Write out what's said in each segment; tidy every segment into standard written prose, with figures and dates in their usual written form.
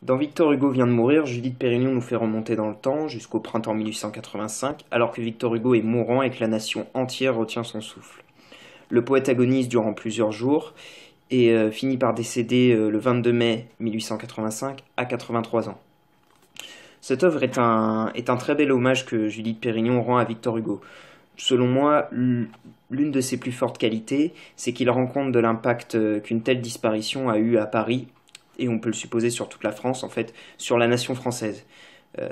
Dans Victor Hugo vient de mourir, Judith Pérignon nous fait remonter dans le temps jusqu'au printemps 1885, alors que Victor Hugo est mourant et que la nation entière retient son souffle. Le poète agonise durant plusieurs jours et finit par décéder le 22 mai 1885 à 83 ans. Cette œuvre est un très bel hommage que Judith Pérignon rend à Victor Hugo. Selon moi, l'une de ses plus fortes qualités, c'est qu'il rend compte de l'impact qu'une telle disparition a eu à Paris, et on peut le supposer sur toute la France, en fait, sur la nation française.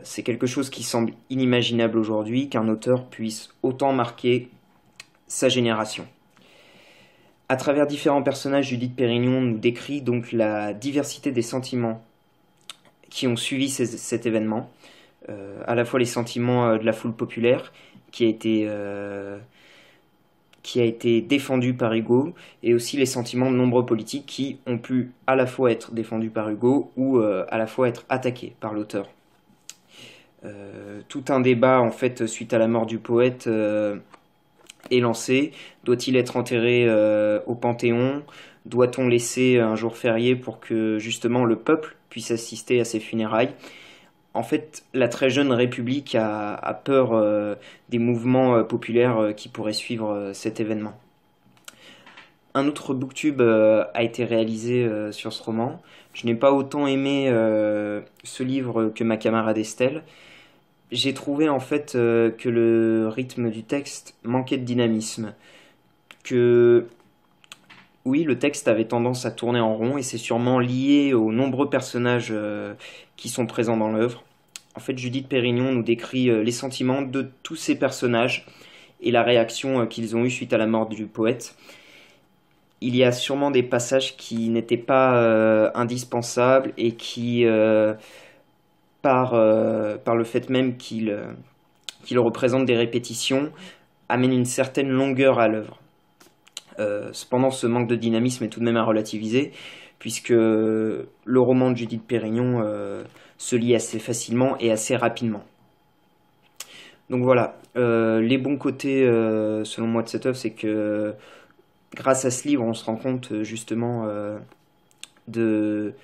C'est quelque chose qui semble inimaginable aujourd'hui, qu'un auteur puisse autant marquer sa génération. À travers différents personnages, Judith Pérignon nous décrit donc la diversité des sentiments qui ont suivi cet événement, à la fois les sentiments de la foule populaire qui a été défendu par Hugo, et aussi les sentiments de nombreux politiques qui ont pu à la fois être défendus par Hugo ou à la fois être attaqués par l'auteur. Tout un débat en fait suite à la mort du poète est lancé. Doit-il être enterré au Panthéon? Doit-on laisser un jour férié pour que justement le peuple puisse assister à ses funérailles? En fait, la très jeune République a peur des mouvements populaires qui pourraient suivre cet événement. Un autre booktube a été réalisé sur ce roman. Je n'ai pas autant aimé ce livre que ma camarade Estelle. J'ai trouvé en fait que le rythme du texte manquait de dynamisme. Que oui, le texte avait tendance à tourner en rond et c'est sûrement lié aux nombreux personnages qui sont présents dans l'œuvre. En fait, Judith Pérignon nous décrit les sentiments de tous ces personnages et la réaction qu'ils ont eue suite à la mort du poète. Il y a sûrement des passages qui n'étaient pas indispensables et qui, par le fait même qu'ils représentent des répétitions, amènent une certaine longueur à l'œuvre. Cependant, ce manque de dynamisme est tout de même à relativiser, puisque le roman de Judith Pérignon se lit assez facilement et assez rapidement. Donc voilà, les bons côtés, selon moi, de cette œuvre, c'est que grâce à ce livre, on se rend compte justement de,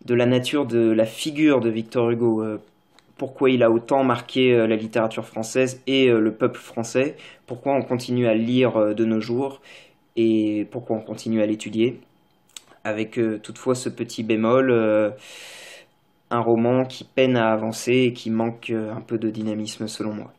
de la nature de la figure de Victor Hugo. Pourquoi il a autant marqué la littérature française et le peuple français, pourquoi on continue à le lire de nos jours et pourquoi on continue à l'étudier, avec toutefois ce petit bémol, un roman qui peine à avancer et qui manque un peu de dynamisme selon moi.